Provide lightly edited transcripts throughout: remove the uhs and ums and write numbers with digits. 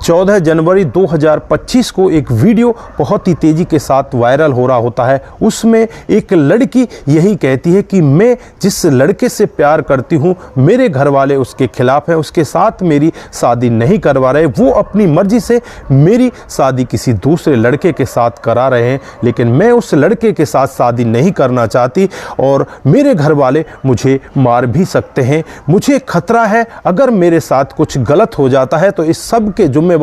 14 जनवरी 2025 को एक वीडियो बहुत ही तेज़ी के साथ वायरल हो रहा होता है। उसमें एक लड़की यही कहती है कि मैं जिस लड़के से प्यार करती हूँ मेरे घर वाले उसके खिलाफ हैं, उसके साथ मेरी शादी नहीं करवा रहे, वो अपनी मर्जी से मेरी शादी किसी दूसरे लड़के के साथ करा रहे हैं, लेकिन मैं उस लड़के के साथ शादी नहीं करना चाहती और मेरे घर वाले मुझे मार भी सकते हैं। मुझे खतरा है अगर मेरे साथ कुछ गलत हो जाता है तो इस सब के जिम्मेवार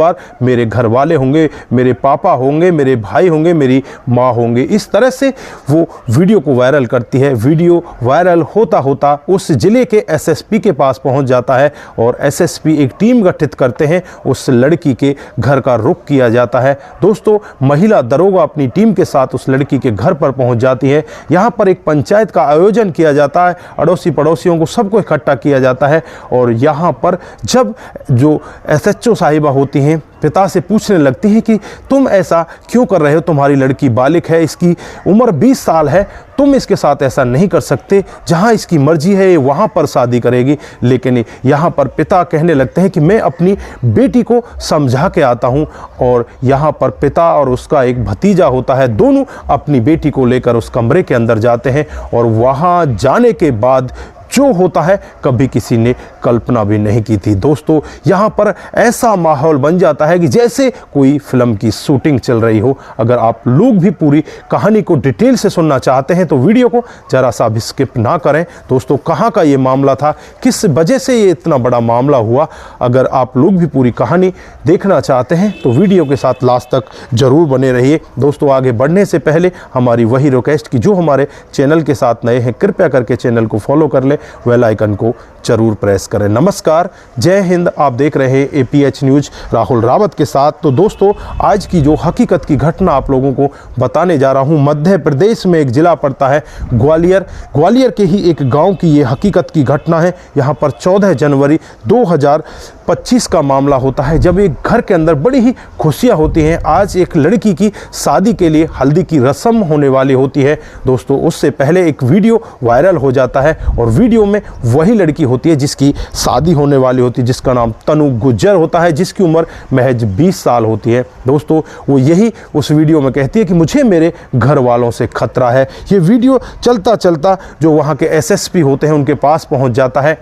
मेरे घर वाले होंगे, मेरे पापा होंगे, मेरे भाई होंगे, मेरी माँ होंगे। इस तरह से वो वीडियो को वायरल करती है। वीडियो वायरल होता होता उस जिले के एसएसपी के पास पहुंच जाता है और एसएसपी एक टीम गठित करते हैं। उस लड़की के घर का रुख किया जाता है। दोस्तों, महिला दरोगा अपनी टीम के साथ उस लड़की के घर पर पहुंच जाती है। यहाँ पर एक पंचायत का आयोजन किया जाता है, अड़ोसी पड़ोसियों को सबको इकट्ठा किया जाता है और यहाँ पर जब जो एसएचओ साहिबा होती हैं पिता से पूछने लगती हैं कि तुम ऐसा क्यों कर रहे हो, तुम्हारी लड़की बालिग है, इसकी उम्र 20 साल है, तुम इसके साथ ऐसा नहीं कर सकते, जहां इसकी मर्जी है वहां पर शादी करेगी। लेकिन यहां पर पिता कहने लगते हैं कि मैं अपनी बेटी को समझा के आता हूं और यहां पर पिता और उसका एक भतीजा होता है, दोनों अपनी बेटी को लेकर उस कमरे के अंदर जाते हैं और वहां जाने के बाद जो होता है कभी किसी ने कल्पना भी नहीं की थी। दोस्तों, यहाँ पर ऐसा माहौल बन जाता है कि जैसे कोई फिल्म की शूटिंग चल रही हो। अगर आप लोग भी पूरी कहानी को डिटेल से सुनना चाहते हैं तो वीडियो को जरा सा भी स्किप ना करें। दोस्तों, कहाँ का ये मामला था, किस वजह से ये इतना बड़ा मामला हुआ, अगर आप लोग भी पूरी कहानी देखना चाहते हैं तो वीडियो के साथ लास्ट तक जरूर बने रहिए। दोस्तों, आगे बढ़ने से पहले हमारी वही रिक्वेस्ट कि जो हमारे चैनल के साथ नए हैं कृपया करके चैनल को फॉलो कर लें, बेल आइकन को जरूर प्रेस करें। नमस्कार, जय हिंद। आप देख रहे हैं एपीएच न्यूज राहुल रावत के साथ। तो दोस्तों, आज की जो हकीकत की घटना आप लोगों को बताने जा रहा हूं, मध्य प्रदेश में एक जिला पड़ता है ग्वालियर। ग्वालियर के ही एक गांव की ये हकीकत की घटना है। यहां पर 14 जनवरी 2025 का मामला होता है जब एक घर के अंदर बड़ी ही खुशियां होती हैं। आज एक लड़की की शादी के लिए हल्दी की रस्म होने वाली होती है। दोस्तों, उससे पहले एक वीडियो वायरल हो जाता है और वीडियो में वही लड़की होती है जिसकी शादी होने वाली होती है, जिसका नाम तनु गुज्जर होता है, जिसकी उम्र महज 20 साल होती है। दोस्तों, वो यही उस वीडियो में कहती है कि मुझे मेरे घर वालों से खतरा है। ये वीडियो चलता चलता जो वहाँ के एसएसपी होते हैं उनके पास पहुँच जाता है।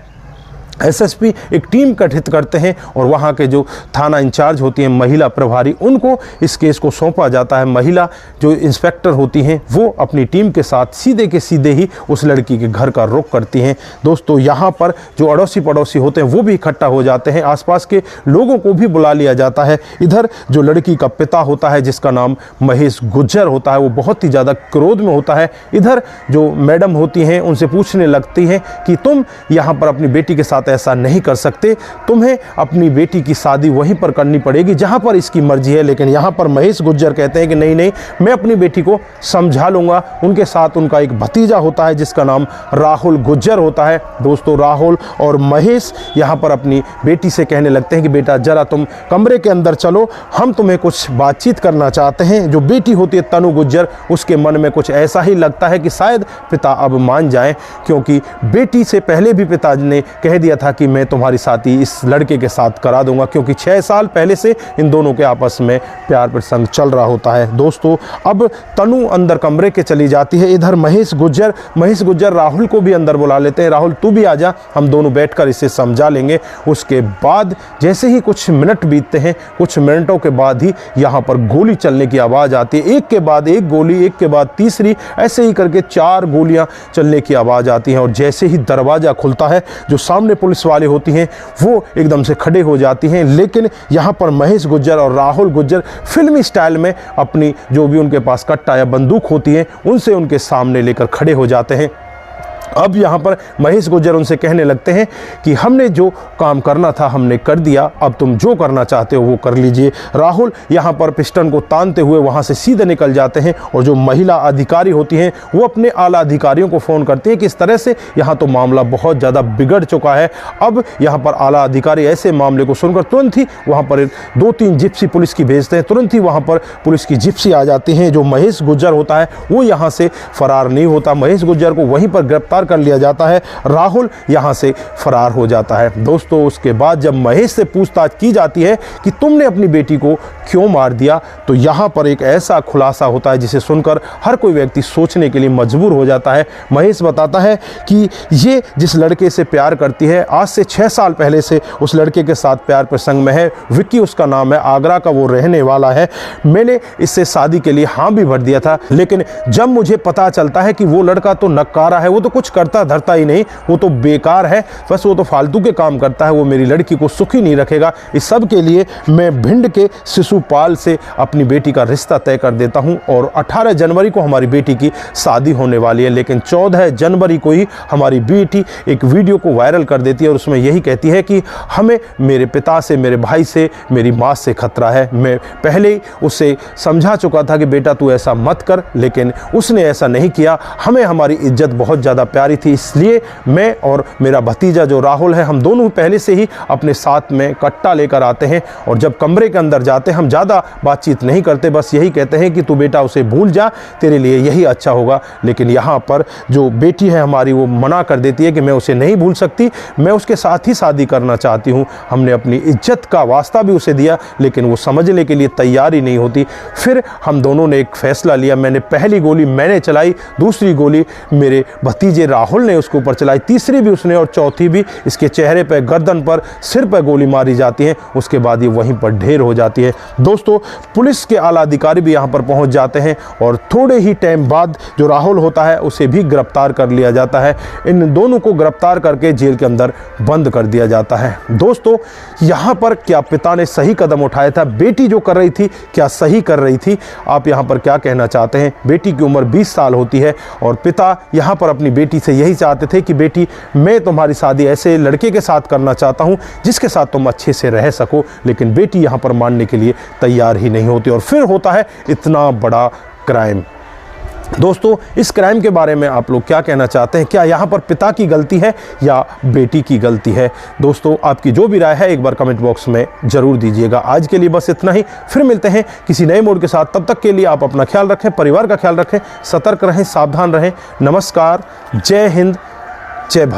एसएसपी एक टीम गठित करते हैं और वहाँ के जो थाना इंचार्ज होती हैं महिला प्रभारी, उनको इस केस को सौंपा जाता है। महिला जो इंस्पेक्टर होती हैं वो अपनी टीम के साथ सीधे के सीधे ही उस लड़की के घर का रुख करती हैं। दोस्तों, यहाँ पर जो अड़ोसी पड़ोसी होते हैं वो भी इकट्ठा हो जाते हैं, आसपास के लोगों को भी बुला लिया जाता है। इधर जो लड़की का पिता होता है जिसका नाम महेश गुज्जर होता है वो बहुत ही ज़्यादा क्रोध में होता है। इधर जो मैडम होती हैं उनसे पूछने लगती हैं कि तुम यहाँ पर अपनी बेटी के साथ ऐसा नहीं कर सकते, तुम्हें अपनी बेटी की शादी वहीं पर करनी पड़ेगी जहां पर इसकी मर्जी है। लेकिन यहां पर महेश गुज्जर कहते हैं कि नहीं नहीं, मैं अपनी बेटी को समझा लूंगा। उनके साथ उनका एक भतीजा होता है जिसका नाम राहुल गुज्जर होता है। दोस्तों, राहुल और महेश यहां पर अपनी बेटी से कहने लगते हैं कि बेटा जरा तुम कमरे के अंदर चलो, हम तुम्हें कुछ बातचीत करना चाहते हैं। जो बेटी होती है तनु गुज्जर, उसके मन में कुछ ऐसा ही लगता है कि शायद पिता अब मान जाएं, क्योंकि बेटी से पहले भी पिता ने कह दिया था कि मैं तुम्हारी शादी इस लड़के के साथ करा दूंगा, क्योंकि 6 साल पहले से इन दोनों के आपस में प्यार प्रसंग चल रहा होता है। दोस्तों, अब तनु अंदर कमरे के चली जाती है। इधर महेश गुज्जर राहुल को भी अंदर बुला लेते हैं। राहुल, तू भी आजा, हम दोनों बैठकर इसे समझा लेंगे। उसके बाद जैसे ही कुछ मिनट बीतते हैं, कुछ मिनटों के बाद ही यहाँ पर गोली चलने की आवाज़ आती है। एक के बाद एक गोली, एक के बाद तीसरी, ऐसे ही करके 4 गोलियाँ चलने की आवाज़ आती हैं। और जैसे ही दरवाज़ा खुलता है, जो सामने पुलिस वाले होती हैं वो एकदम से खड़े हो जाती हैं। लेकिन यहाँ पर महेश गुज्जर और राहुल गुज्जर फिल्मी स्टाइल में अपनी जो भी उनके पास कट्टा या बंदूक होती है उनसे उनके सामने लेकर खड़े हो जाते हैं। अब यहाँ पर महेश गुज्जर उनसे कहने लगते हैं कि हमने जो काम करना था हमने कर दिया, अब तुम जो करना चाहते हो वो कर लीजिए। राहुल यहाँ पर पिस्टन को तानते हुए वहाँ से सीधे निकल जाते हैं और जो महिला अधिकारी होती हैं वो अपने आला अधिकारियों को फ़ोन करती हैं कि इस तरह से यहाँ तो मामला बहुत ज़्यादा बिगड़ चुका है। अब यहाँ पर आला अधिकारी ऐसे मामले को सुनकर तुरंत ही वहाँ पर 2-3 जिप्सी पुलिस की भेजते हैं। तुरंत ही वहाँ पर पुलिस की जिप्सी आ जाती हैं। जो महेश गुज्जर होता है वो यहाँ से फरार नहीं होता, महेश गुज्जर को वहीं पर गिरफ्तार गिरफ्तार कर लिया जाता है। राहुल यहाँ से फरार हो जाता है। दोस्तों उसके बाद जब महेश से पूछताछ की जाती है कि तुमने अपनी बेटी को क्यों मार दिया, तो यहाँ पर एक ऐसा खुलासा होता है जिसे सुनकर हर कोई व्यक्ति सोचने के लिए मजबूर हो जाता है। महेश बताता है कि ये जिस लड़के से प्यार करती है, आज से 6 साल पहले से उस लड़के के साथ प्यार प्रसंग में है। विक्की उसका नाम है, आगरा का वो रहने वाला है। मैंने इससे शादी के लिए हाँ भी भर दिया था, लेकिन जब मुझे पता चलता है कि वो लड़का तो नक्कारा है, वो तो कुछ करता धरता ही नहीं, वो तो बेकार है, बस वो तो फालतू के काम करता है, वो मेरी लड़की को सुखी नहीं रखेगा, इस सब के लिए मैं भिंड के शिशुपाल से अपनी बेटी का रिश्ता तय कर देता हूं और 18 जनवरी को हमारी बेटी की शादी होने वाली है। लेकिन 14 जनवरी को ही हमारी बेटी एक वीडियो को वायरल कर देती है और उसमें यही कहती है कि हमें मेरे पिता से, मेरे भाई से, मेरी माँ से खतरा है। मैं पहले ही उसे समझा चुका था कि बेटा तू ऐसा मत कर, लेकिन उसने ऐसा नहीं किया। हमें हमारी इज्जत बहुत ज़्यादा प्यारी थी, इसलिए मैं और मेरा भतीजा जो राहुल है, हम दोनों पहले से ही अपने साथ में कट्टा लेकर आते हैं और जब कमरे के अंदर जाते हैं हम ज़्यादा बातचीत नहीं करते, बस यही कहते हैं कि तू बेटा उसे भूल जा, तेरे लिए यही अच्छा होगा। लेकिन यहाँ पर जो बेटी है हमारी, वो मना कर देती है कि मैं उसे नहीं भूल सकती, मैं उसके साथ ही शादी करना चाहती हूँ। हमने अपनी इज्जत का वास्ता भी उसे दिया, लेकिन वो समझने के लिए तैयार ही नहीं होती। फिर हम दोनों ने एक फैसला लिया, मैंने पहली गोली मैंने चलाई, दूसरी गोली मेरे भतीजे राहुल ने उसके ऊपर चलाई, तीसरी भी उसने और चौथी भी। इसके चेहरे पर, गर्दन पर, सिर पर गोली मारी जाती है। उसके बाद ये वहीं पर ढेर हो जाती है। दोस्तों पुलिस के आला अधिकारी भी यहाँ पर पहुँच जाते हैं और थोड़े ही टाइम बाद जो राहुल होता है उसे भी गिरफ्तार कर लिया जाता है। इन दोनों को गिरफ्तार करके जेल के अंदर बंद कर दिया जाता है। दोस्तों यहाँ पर क्या पिता ने सही कदम उठाया था? बेटी जो कर रही थी क्या सही कर रही थी? आप यहाँ पर क्या कहना चाहते हैं? बेटी की उम्र 20 साल होती है और पिता यहाँ पर अपनी बेटी से यही चाहते थे कि बेटी मैं तुम्हारी शादी ऐसे लड़के के साथ करना चाहता हूँ जिसके साथ तुम अच्छे से रह सको, लेकिन बेटी यहाँ पर मानने के लिए तैयार ही नहीं होती और फिर होता है इतना बड़ा क्राइम। दोस्तों इस क्राइम के बारे में आप लोग क्या कहना चाहते हैं? क्या यहाँ पर पिता की गलती है या बेटी की गलती है? दोस्तों आपकी जो भी राय है एक बार कमेंट बॉक्स में ज़रूर दीजिएगा। आज के लिए बस इतना ही, फिर मिलते हैं किसी नए मोड के साथ। तब तक के लिए आप अपना ख्याल रखें, परिवार का ख्याल रखें, सतर्क रहें, सावधान रहें। नमस्कार, जय हिंद, जय भारत।